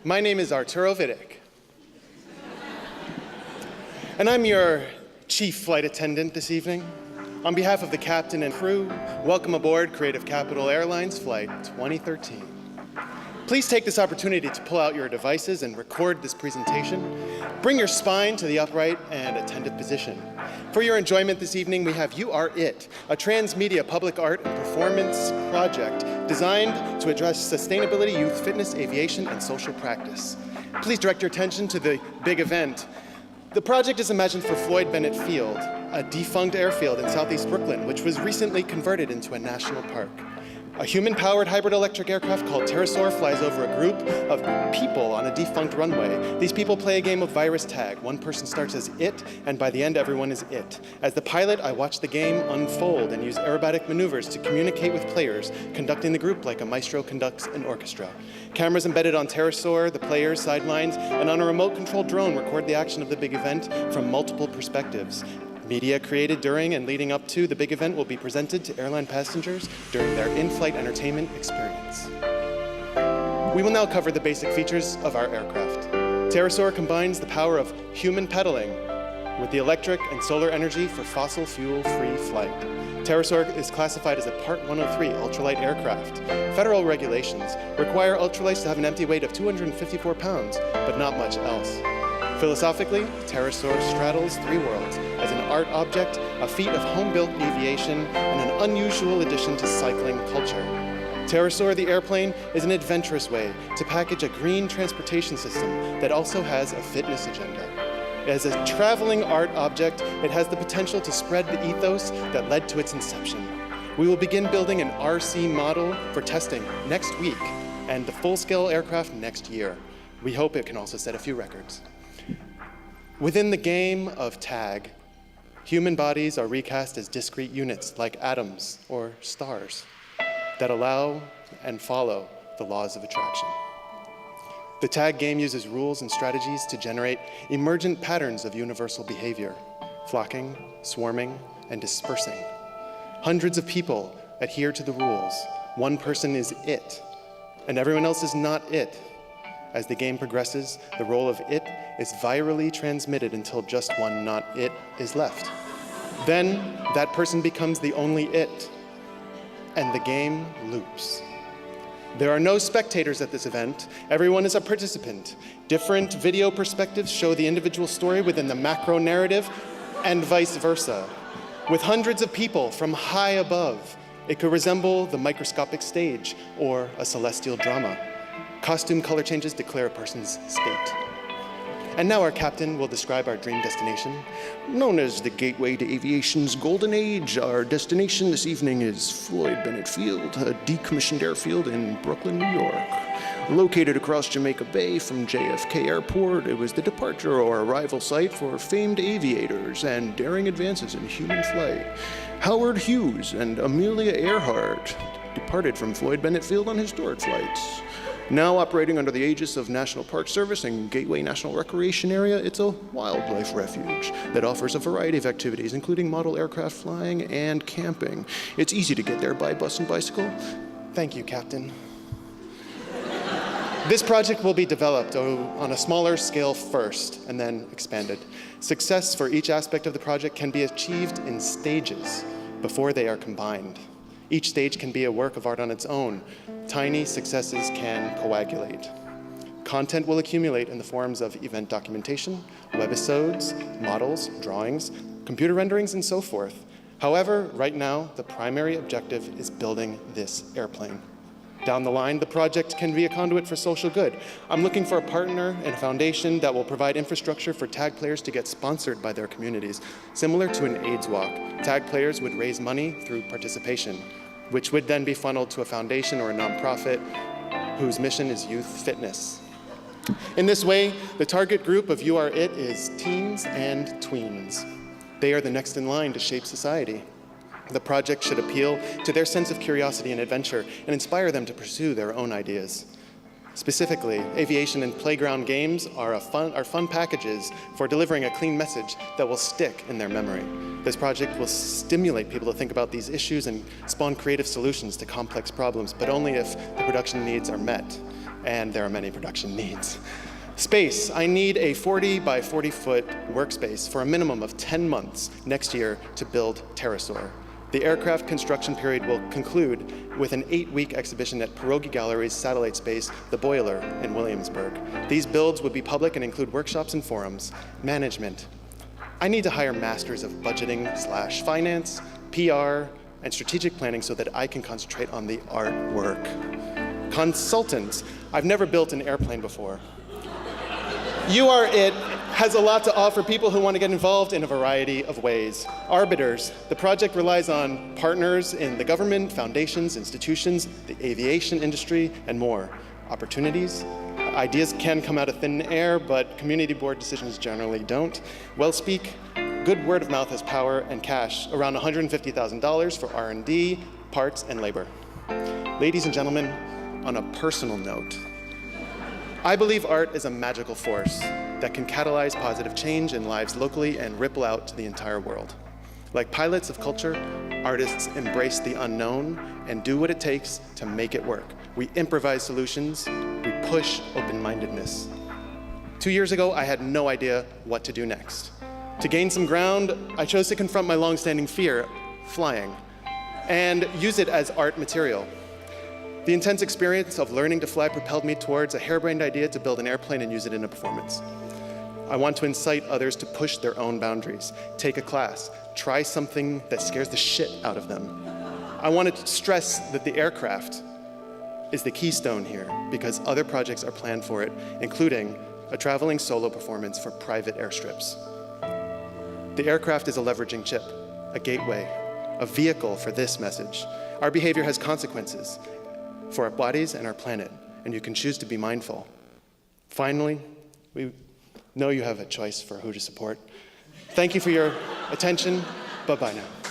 My name is Arturo Vidich. And I'm your chief flight attendant this evening. On behalf of the captain and crew, welcome aboard Creative Capital Airlines Flight 2013. Please take this opportunity to pull out your devices and record this presentation. Bring your spine to the upright and attentive position. For your enjoyment this evening, we have You Are It, a transmedia public art and performance project designed to address sustainability, youth, fitness, aviation, and social practice. Please direct your attention to the big event. The project is imagined for Floyd Bennett Field, a defunct airfield in southeast Brooklyn, which was recently converted into a national park. A human-powered hybrid electric aircraft called Pterosaur flies over a group of people on a defunct runway. These people play a game of virus tag. One person starts as it, and by the end, everyone is it. As the pilot, I watch the game unfold and use aerobatic maneuvers to communicate with players, conducting the group like a maestro conducts an orchestra. Cameras embedded on Pterosaur, the players, sidelines, and on a remote-controlled drone record the action of the big event from multiple perspectives. Media created during and leading up to the big event will be presented to airline passengers during their in-flight entertainment experience. We will now cover the basic features of our aircraft. Pterosaur combines the power of human pedaling with the electric and solar energy for fossil fuel-free flight. Pterosaur is classified as a Part 103 ultralight aircraft. Federal regulations require ultralights to have an empty weight of 254 pounds, but not much else. Philosophically, Pterosaur straddles three worlds as an art object, a feat of home-built aviation, and an unusual addition to cycling culture. Pterosaur, the airplane, is an adventurous way to package a green transportation system that also has a fitness agenda. As a traveling art object, it has the potential to spread the ethos that led to its inception. We will begin building an RC model for testing next week and the full-scale aircraft next year. We hope it can also set a few records. Within the game of tag, human bodies are recast as discrete units like atoms or stars that allow and follow the laws of attraction. The tag game uses rules and strategies to generate emergent patterns of universal behavior, flocking, swarming, and dispersing. Hundreds of people adhere to the rules. One person is it, and everyone else is not it. As the game progresses, the role of it is virally transmitted until just one not it is left. Then that person becomes the only it, and the game loops. There are no spectators at this event. Everyone is a participant. Different video perspectives show the individual story within the macro narrative and vice versa. With hundreds of people from high above, it could resemble the microscopic stage or a celestial drama. Costume color changes declare a person's state. And now our captain will describe our dream destination. Known as the gateway to aviation's golden age, our destination this evening is Floyd Bennett Field, a decommissioned airfield in Brooklyn, New York. Located across Jamaica Bay from JFK Airport, it was the departure or arrival site for famed aviators and daring advances in human flight. Howard Hughes and Amelia Earhart departed from Floyd Bennett Field on historic flights. Now operating under the aegis of National Park Service and Gateway National Recreation Area, it's a wildlife refuge that offers a variety of activities, including model aircraft flying and camping. It's easy to get there by bus and bicycle. Thank you, Captain. This project will be developed on a smaller scale first and then expanded. Success for each aspect of the project can be achieved in stages before they are combined. Each stage can be a work of art on its own. Tiny successes can coagulate. Content will accumulate in the forms of event documentation, webisodes, models, drawings, computer renderings, and so forth. However, right now, the primary objective is building this airplane. Down the line, the project can be a conduit for social good. I'm looking for a partner and a foundation that will provide infrastructure for tag players to get sponsored by their communities. Similar to an AIDS walk, tag players would raise money through participation, which would then be funneled to a foundation or a nonprofit whose mission is youth fitness. In this way, the target group of You Are It is teens and tweens. They are the next in line to shape society. The project should appeal to their sense of curiosity and adventure and inspire them to pursue their own ideas. Specifically, aviation and playground games are fun packages for delivering a clean message that will stick in their memory. This project will stimulate people to think about these issues and spawn creative solutions to complex problems, but only if the production needs are met. and there are many production needs. Space, I need a 40 by 40 foot workspace for a minimum of 10 months next year to build Pterosaur. The aircraft construction period will conclude with an 8-week exhibition at Pierogi Gallery's satellite space, The Boiler, in Williamsburg. These builds would be public and include workshops and forums. Management. I need to hire masters of budgeting/finance, PR, and strategic planning so that I can concentrate on the artwork. Consultants. I've never built an airplane before. You Are It has a lot to offer people who want to get involved in a variety of ways. Arbiters. The project relies on partners in the government, foundations, institutions, the aviation industry, and more. Opportunities. Ideas can come out of thin air, but community board decisions generally don't. Well speak. Good word of mouth has power, and cash, around $150,000 for R&D, parts, and labor. Ladies and gentlemen, on a personal note, I believe art is a magical force that can catalyze positive change in lives locally and ripple out to the entire world. Like pilots of culture, artists embrace the unknown and do what it takes to make it work. We improvise solutions, we push open-mindedness. 2 years ago, I had no idea what to do next. To gain some ground, I chose to confront my long-standing fear, flying, and use it as art material. The intense experience of learning to fly propelled me towards a harebrained idea to build an airplane and use it in a performance. I want to incite others to push their own boundaries, take a class, try something that scares the shit out of them. I want to stress that the aircraft is the keystone here because other projects are planned for it, including a traveling solo performance for private airstrips. The aircraft is a leveraging chip, a gateway, a vehicle for this message. Our behavior has consequences for our bodies and our planet, and you can choose to be mindful. Finally, we know you have a choice for who to support. Thank you for your attention. Bye-bye now.